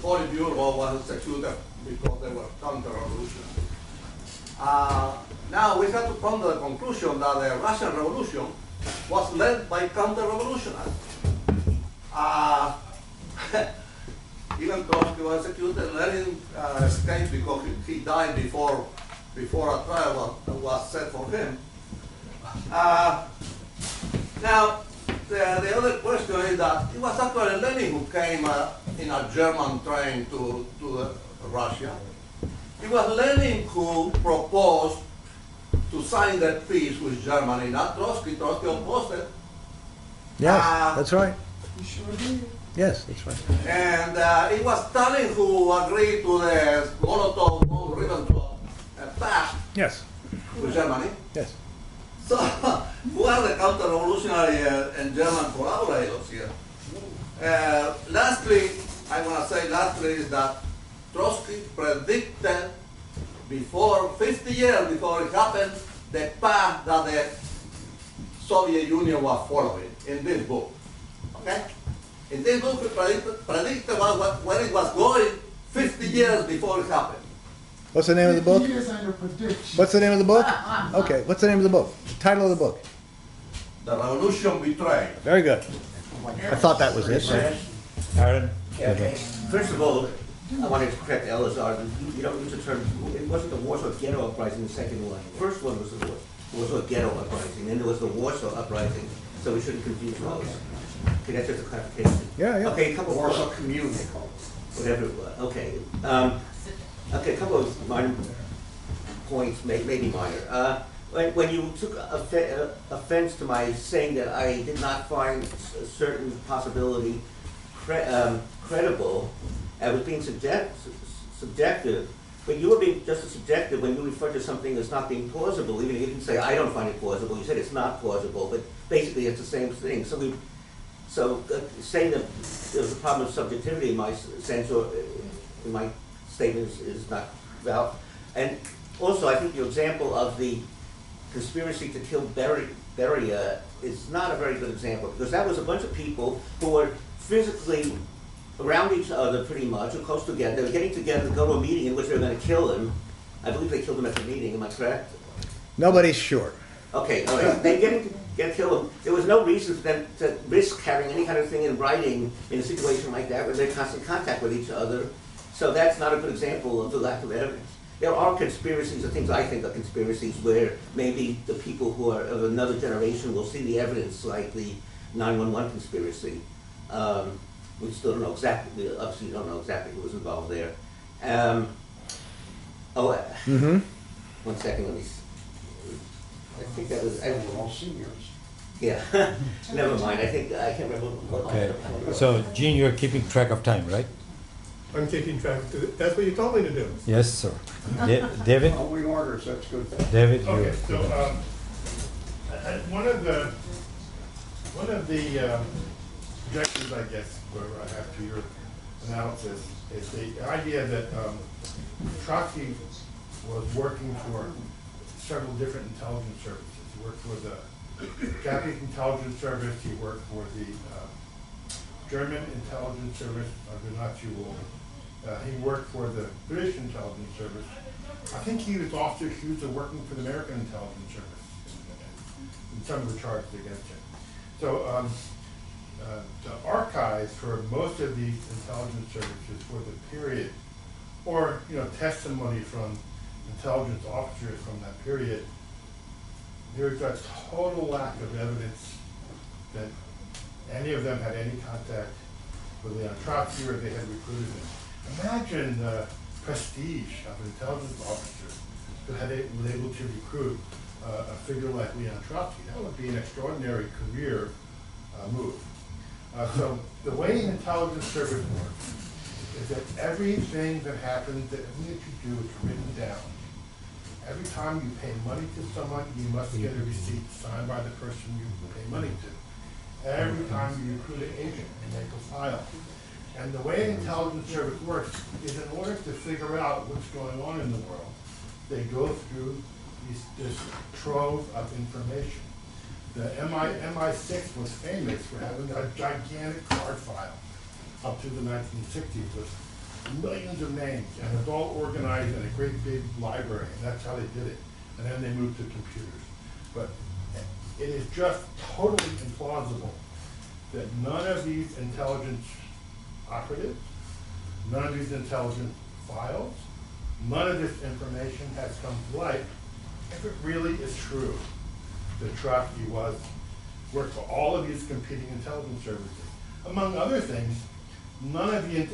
Politburo was executed because they were counter-revolutionary. Now we have to come to the conclusion that the Russian Revolution was led by counter-revolutionaries. Even Trotsky was executed. Lenin escaped because he died before a trial was set for him. Now, the other question is that it was actually Lenin who came in a German train to Russia. It was Lenin who proposed to sign that peace with Germany, not Trotsky. Trotsky opposed it. Yes, that's right. You sure did. Yes, that's right. And it was Stalin who agreed to the Molotov-Ribbentrop pact Yes. with Germany. Yes. So, who are the counter-revolutionary and German collaborators here? Lastly, I want to say is that Trotsky predicted before 50 years before it happened the path that the Soviet Union was following in this book. Okay? In this book, he predicted where it was going 50 years before it happened. What's the name of the book? 50 years under prediction. What's the name of the book? Okay, what's the name of the book? The title of the book? The Revolution Betrayed. Very good. I thought that was it. Aaron? Okay. First of all, I wanted to correct Elazar. You don't use the term, it wasn't the Warsaw Ghetto Uprising, the second one. The first one was the Warsaw Ghetto Uprising, then there was the Warsaw Uprising, so we shouldn't confuse those. Okay, that's just a clarification. Yeah, yeah. Okay, a couple Warsaw of, Commune. whatever it was. Okay. Okay, a couple of minor points, maybe minor. When you took offense to my saying that I did not find a certain possibility credible, I was being subjective, but you were being just as subjective when you referred to something as not being plausible, even if you didn't say, I don't find it plausible, you said it's not plausible, but basically it's the same thing. So saying that there's a problem of subjectivity in my sense, or in my statement is not valid. And also, I think your example of the conspiracy to kill Beria is not a very good example, because that was a bunch of people who were physically around each other pretty much, or close together. They were getting together to go to a meeting in which they were going to kill him. I believe they killed him at the meeting, am I correct? Nobody's sure. Okay, all right. They get killed him. There was no reason for them to risk having any kind of thing in writing in a situation like that where they're in constant contact with each other. So that's not a good example of the lack of evidence. There are conspiracies, or things I think are conspiracies, where maybe the people who are of another generation will see the evidence, like the 9/11 conspiracy. We still don't know exactly, we obviously don't know exactly who was involved there. One second, let me, I think that was, We're all seniors. yeah, never mind, I can't remember. Okay, so Gene, you're keeping track of time, right? I'm keeping track. That's what you told me to do. Yes, sir. David? Following orders, that's good. David, you. Okay, so one of the objections, I guess, where I have to your analysis is the idea that Trotsky was working for several different intelligence services. He worked for the Japanese intelligence service. He worked for the German intelligence service under Nazi rule. He worked for the British intelligence service. I think he was also accused of working for the American intelligence service in some of the charges against him. So the archives for most of these intelligence services for the period, or testimony from intelligence officers from that period, there's a total lack of evidence that any of them had any contact with Leon Trotsky, or they had recruited him. Imagine the prestige of an intelligence officer who was able to recruit a figure like Leon Trotsky. That would be an extraordinary career move. So the way an intelligence service works is that everything that happens, everything that you do is written down. Every time you pay money to someone, you must get a receipt signed by the person you pay money to. Every time you recruit an agent, you make a file. And the way an intelligence service works is, in order to figure out what's going on in the world, they go through this trove of information. The MI6 was famous for having a gigantic card file up to the 1960s with millions of names, and it's all organized in a great big library, and that's how they did it. And then they moved to computers. But it is just totally implausible that none of these intelligence operatives, none of these intelligence files, none of this information has come to light if it really is true that Trotsky worked for all of these competing intelligence services. Among other things,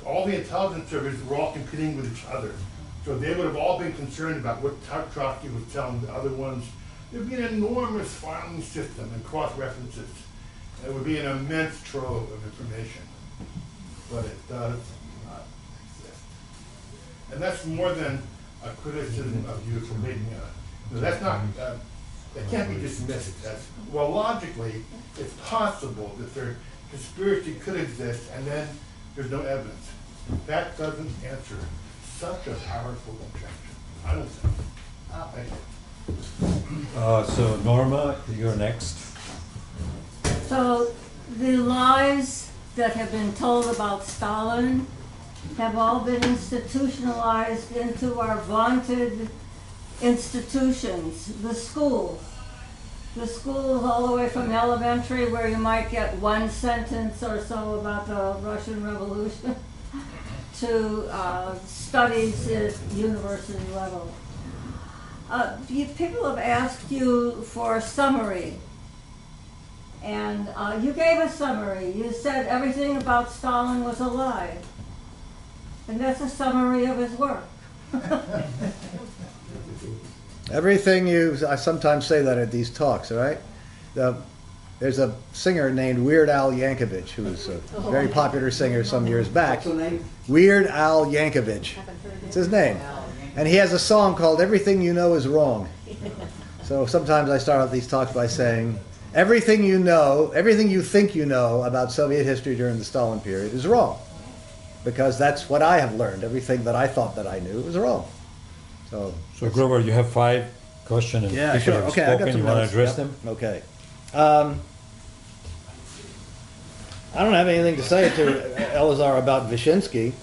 all the intelligence services were all competing with each other. So they would have all been concerned about what Trotsky was telling the other ones. There would be an enormous filing system and cross-references. It would be an immense trove of information. But it does not exist. And that's more than a criticism of you for making that's not, that can't be dismissed as, well, logically, it's possible that their conspiracy could exist and then there's no evidence. That doesn't answer such a powerful objection. I don't think. Thank you. So Norma, you're next. So the lies that have been told about Stalin have all been institutionalized into our vaunted institutions, the schools. The schools all the way from elementary, where you might get one sentence or so about the Russian Revolution, to studies at university level. People have asked you for a summary, and you gave a summary. You said everything about Stalin was a lie, and that's a summary of his work. I sometimes say that at these talks, all right? There's a singer named Weird Al Yankovic, who was a very popular singer some years back. What's her name? Weird Al Yankovic. It's his name. And he has a song called Everything You Know Is Wrong. So sometimes I start out these talks by saying, everything you know, everything you think you know about Soviet history during the Stalin period is wrong. Because that's what I have learned. Everything that I thought that I knew was wrong. So Grover, you have 5 questions and yeah, people sure. have Okay, I got spoken. some You want to notes. address Yep. them? Okay. I don't have anything to say to Elazar about Wyszynski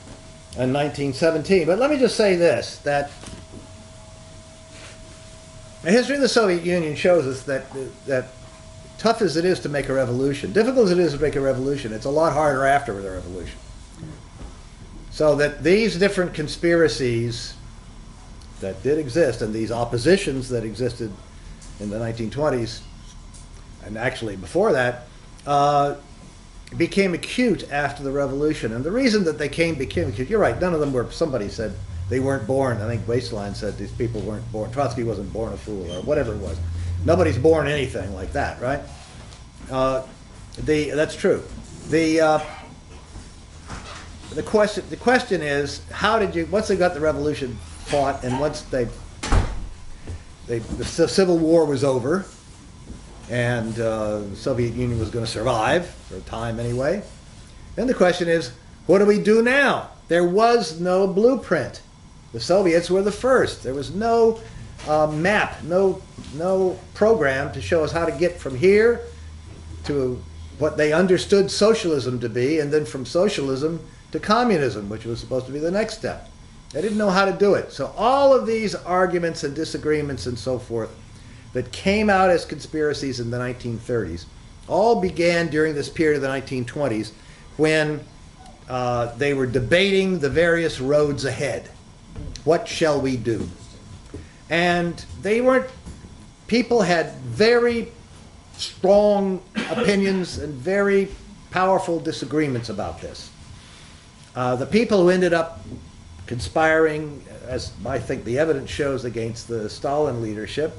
in 1917, but let me just say this, that the history of the Soviet Union shows us that tough as it is to make a revolution, difficult as it is to make a revolution, it's a lot harder after the revolution. So that these different conspiracies that did exist and these oppositions that existed in the 1920s and actually before that became acute after the revolution. And the reason that they became acute, you're right, none of them were, somebody said they weren't born. I think Waistline said these people weren't born, Trotsky wasn't born a fool or whatever it was. Nobody's born anything like that, right? That's true. The question is, how did you, once they got the revolution fought and once the Civil War was over and the Soviet Union was going to survive, for a time anyway, then the question is, what do we do now? There was no blueprint. The Soviets were the first. There was no map, no program to show us how to get from here to what they understood socialism to be, and then from socialism to communism, which was supposed to be the next step. They didn't know how to do it. So all of these arguments and disagreements and so forth that came out as conspiracies in the 1930s all began during this period of the 1920s when they were debating the various roads ahead. What shall we do? And people had very strong opinions and very powerful disagreements about this. The people who ended up conspiring, as I think the evidence shows, against the Stalin leadership,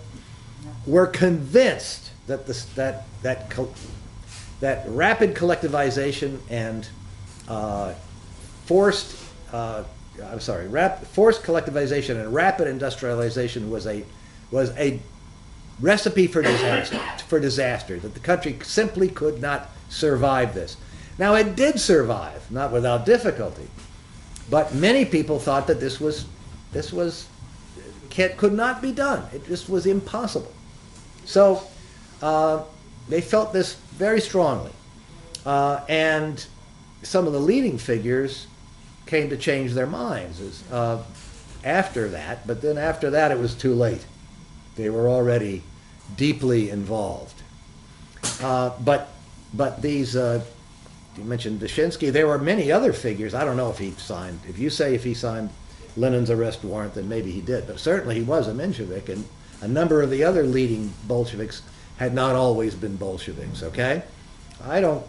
were convinced that that rapid collectivization and forced collectivization and rapid industrialization was a recipe for disaster, that the country simply could not survive this. Now it did survive, not without difficulty, but many people thought that this could not be done. It just was impossible. So they felt this very strongly, and some of the leading figures came to change their minds after that, but then after that it was too late. They were already deeply involved. But these, you mentioned Dushinsky, there were many other figures. I don't know if he signed, if you say if he signed Lenin's arrest warrant, then maybe he did, but certainly he was a Menshevik, and a number of the other leading Bolsheviks had not always been Bolsheviks, okay? I don't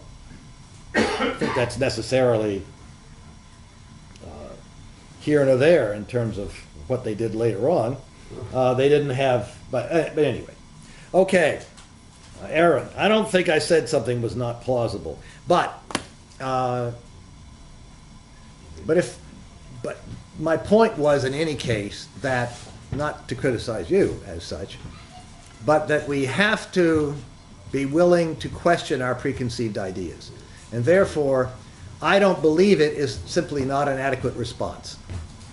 think that's necessarily here nor there in terms of what they did later on. They didn't have, but anyway. Okay, Aaron, I don't think I said something was not plausible, but my point was, in any case, that, not to criticize you as such, but that we have to be willing to question our preconceived ideas. And therefore, I don't believe it is simply not an adequate response.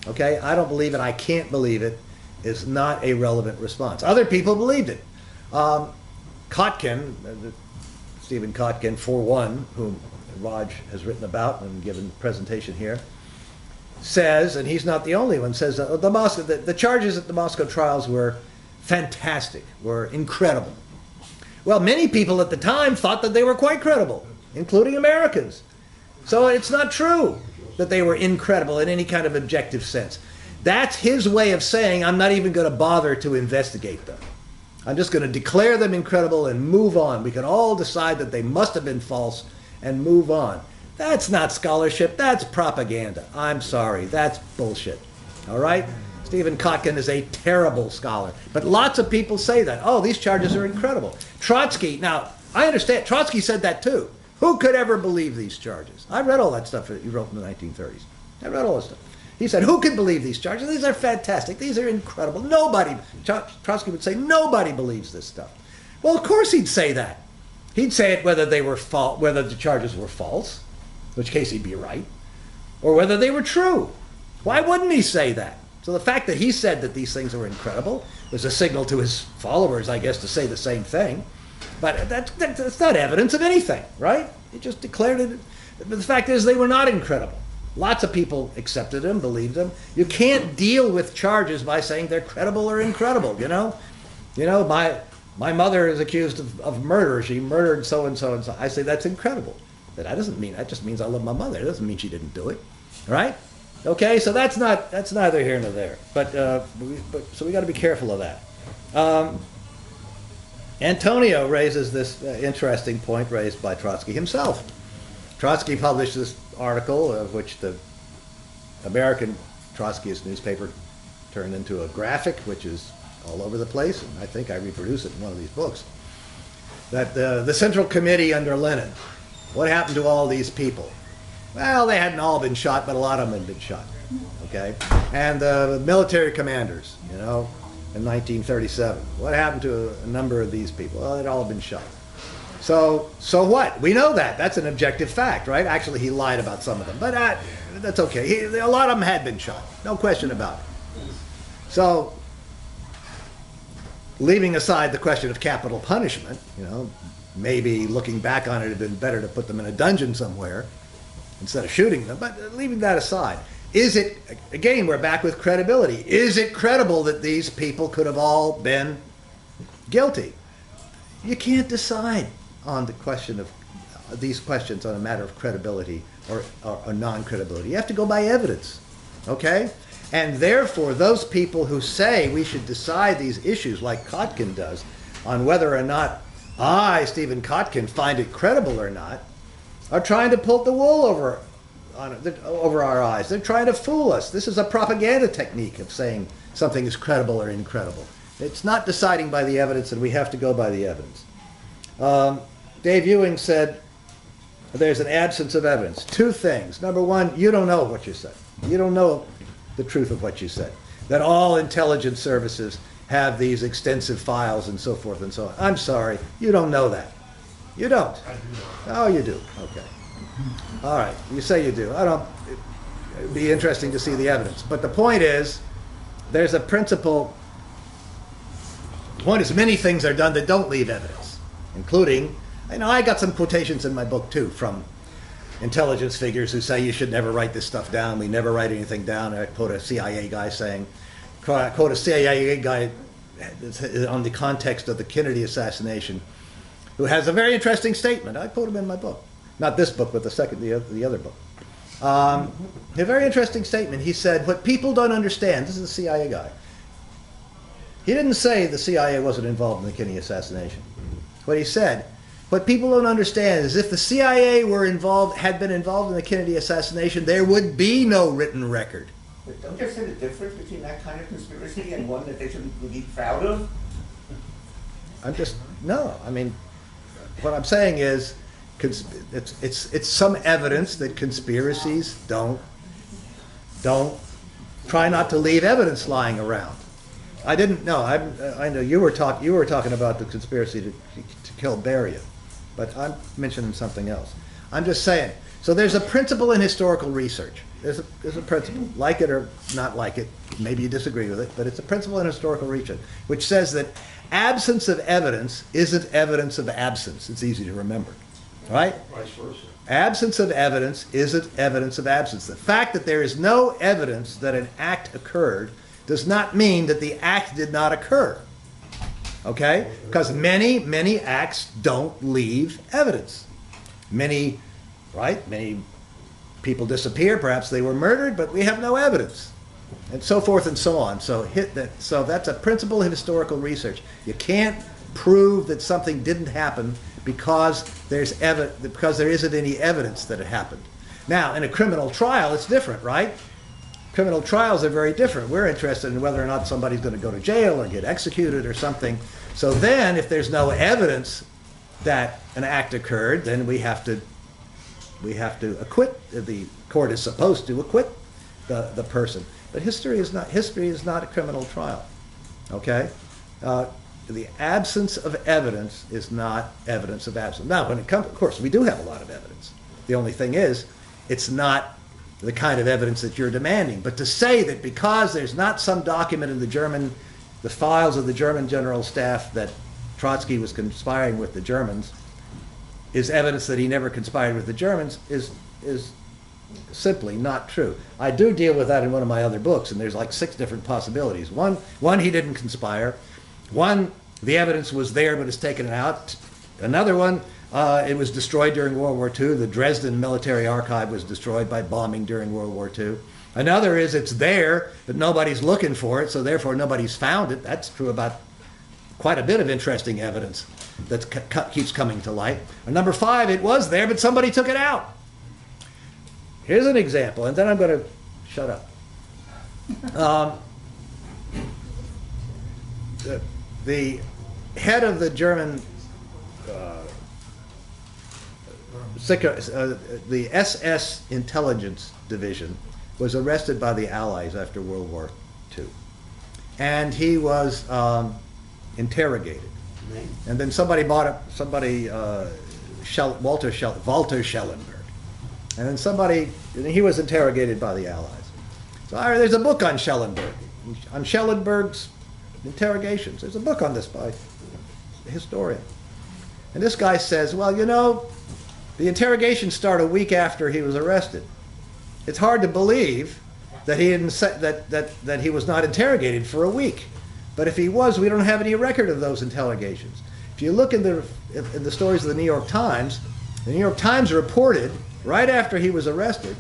Okay? I don't believe it, I can't believe it, is not a relevant response. Other people believed it. Kotkin, Stephen Kotkin, for one, whom Raj has written about and given a presentation here, says, and he's not the only one, says the charges at the Moscow trials were fantastic, were incredible. Well, many people at the time thought that they were quite credible, including Americans. So it's not true that they were incredible in any kind of objective sense. That's his way of saying, I'm not even going to bother to investigate them. I'm just going to declare them incredible and move on. We can all decide that they must have been false and move on. That's not scholarship, that's propaganda. I'm sorry, that's bullshit. All right? Stephen Kotkin is a terrible scholar. But lots of people say that. Oh, these charges are incredible. Trotsky, now, I understand, Trotsky said that too. Who could ever believe these charges? I read all that stuff that he wrote in the 1930s. I read all that stuff. He said, who could believe these charges? These are fantastic. These are incredible. Nobody, Trotsky would say, nobody believes this stuff. Well, of course he'd say that. He'd say it whether they were whether the charges were false, in which case he'd be right, or whether they were true. Why wouldn't he say that? So the fact that he said that these things were incredible was a signal to his followers, I guess, to say the same thing. But that's not evidence of anything, right? He just declared it. But the fact is they were not incredible. Lots of people accepted them, believed them. You can't deal with charges by saying they're credible or incredible, you know? You know, my mother is accused of murder. She murdered so-and-so and so. I say that's incredible. But that doesn't mean, that just means I love my mother. It doesn't mean she didn't do it, right? Okay, so that's neither here nor there. But so we got to be careful of that. Antonio raises this interesting point raised by Trotsky himself. Trotsky published this article, of which the American Trotskyist newspaper turned into a graphic, which is all over the place, and I think I reproduce it in one of these books. That the Central Committee under Lenin, what happened to all these people? Well, they hadn't all been shot, but a lot of them had been shot. Okay, and the military commanders, you know, in 1937, what happened to a number of these people? Well, they'd all been shot. So what? We know that. That's an objective fact, right? Actually, he lied about some of them, but that's okay. A lot of them had been shot, no question about it. So, leaving aside the question of capital punishment, you know, maybe looking back on it, it'd been better to put them in a dungeon somewhere instead of shooting them, but leaving that aside, is it, again, we're back with credibility. Is it credible that these people could have all been guilty? You can't decide on the question of these questions on a matter of credibility or non-credibility. You have to go by evidence, okay? And therefore, those people who say we should decide these issues like Kotkin does on whether or not I, Stephen Kotkin, find it credible or not, are trying to pull the wool over our eyes. They're trying to fool us. This is a propaganda technique of saying something is credible or incredible. It's not deciding by the evidence, and we have to go by the evidence. Dave Ewing said there's an absence of evidence. Two things. Number one, you don't know what you said. You don't know the truth of what you said. That all intelligence services have these extensive files and so forth and so on. I'm sorry, you don't know that. You don't. Oh, you do. Okay. All right. You say you do. It'd be interesting to see the evidence. But the point is, there's a principle. The point is, many things are done that don't leave evidence, including, I got some quotations in my book too from intelligence figures who say you should never write this stuff down. We never write anything down. I quote a CIA guy saying, quote a CIA guy on the context of the Kennedy assassination, who has a very interesting statement. I quote him in my book. Not this book, but the other book. A very interesting statement. He said, what people don't understand, this is a CIA guy. He didn't say the CIA wasn't involved in the Kennedy assassination. What he said, what people don't understand is if the CIA had been involved in the Kennedy assassination, there would be no written record. But don't you see the difference between that kind of conspiracy and one that they should be proud of? No, I mean, what I'm saying is, it's some evidence that conspiracies don't try not to leave evidence lying around. I didn't know. I know you were talking about the conspiracy to kill Beria, but I'm mentioning something else. I'm just saying. So there's a principle in historical research. There's a principle, like it or not like it. Maybe you disagree with it, but it's a principle in historical research which says that absence of evidence isn't evidence of absence. It's easy to remember, right? Vice versa. Absence of evidence isn't evidence of absence. The fact that there is no evidence that an act occurred does not mean that the act did not occur. Okay? Because many acts don't leave evidence. Many people disappear, perhaps they were murdered, but we have no evidence. And so forth and so on. So that's a principle of historical research. You can't prove that something didn't happen because there isn't any evidence that it happened. Now, in a criminal trial, it's different, right? Criminal trials are very different. We're interested in whether or not somebody's going to go to jail or get executed or something. So then, if there's no evidence that an act occurred, then we have to acquit. The court is supposed to acquit the person. But history is not a criminal trial. Okay? The absence of evidence is not evidence of absence. Now, when it comes, of course, we do have a lot of evidence. The only thing is, it's not the kind of evidence that you're demanding. But to say that because there's not some document in the files of the German general staff that Trotsky was conspiring with the Germans is evidence that he never conspired with the Germans is simply not true. I do deal with that in one of my other books, and there's like 6 different possibilities. One, he didn't conspire. One, the evidence was there but it's taken out. Another one, it was destroyed during World War II. The Dresden Military Archive was destroyed by bombing during World War II. Another is it's there, but nobody's looking for it, so therefore nobody's found it. That's true about quite a bit of interesting evidence that keeps coming to light. And number 5, it was there, but somebody took it out. Here's an example, and then I'm going to shut up. The head of the German the SS intelligence division was arrested by the Allies after World War II. And he was interrogated. And then Walter Schellenberg. And then he was interrogated by the Allies. So there's a book on Schellenberg, on Schellenberg's interrogations. There's a book on this by a historian. And this guy says, well, you know, the interrogations start a week after he was arrested. It's hard to believe that he didn't say, that he was not interrogated for a week. But if he was, we don't have any record of those interrogations. If you look in the stories of the New York Times reported right after he was arrested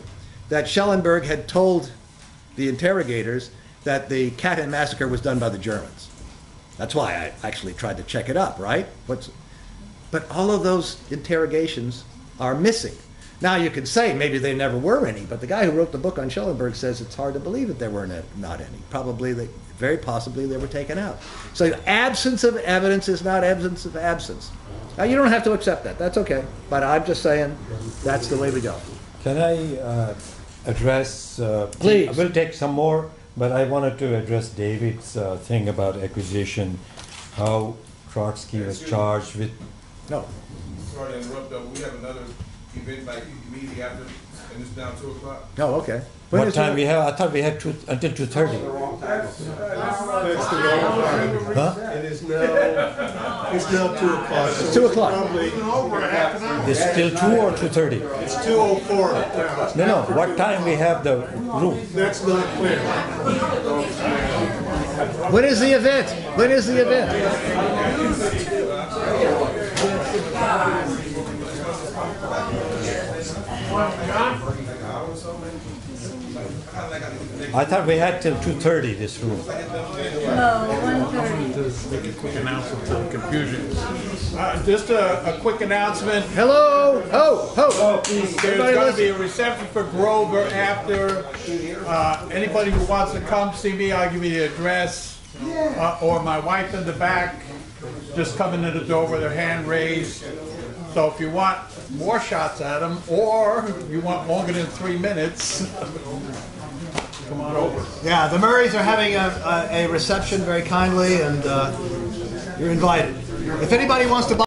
that Schellenberg had told the interrogators that the Katyn massacre was done by the Germans. That's why I actually tried to check it up, right? But all of those interrogations are missing. Now you could say maybe there never were any, but the guy who wrote the book on Schellenberg says it's hard to believe that there were not any. Very possibly they were taken out. So absence of evidence is not evidence of absence. Now you don't have to accept that. That's okay. But I'm just saying that's the way we go. Can I address? Please. I will take some more, but I wanted to address David's thing about acquisition, how Trotsky was charged with. No. Sorry to interrupt, though. We have another event like immediately after, and it's now 2 o'clock. Oh, okay. What time we have? I thought we had until 2:30. That's the wrong time. Huh? It is now It's now 2 o'clock. It's 2 o'clock. Probably Over a half an hour. It's still 2 or 2:30? it's 2:04 now. No, no, what time we have the room? That's not clear. When is the event? When is the event? I thought we had till 2:30 this room. No, 1:30. Make a quick announcement to the confusion. Just a quick announcement. Hello? Ho, ho. There's Everybody going to listen. be a reception for Grover after. Anybody who wants to come see me, I'll give you the address. Or my wife in the back, just coming in the door with her hand raised. So if you want more shots at them, or you want longer than 3 minutes, come on over. Yeah, the Murrays are having a reception very kindly, and you're invited. If anybody wants to buy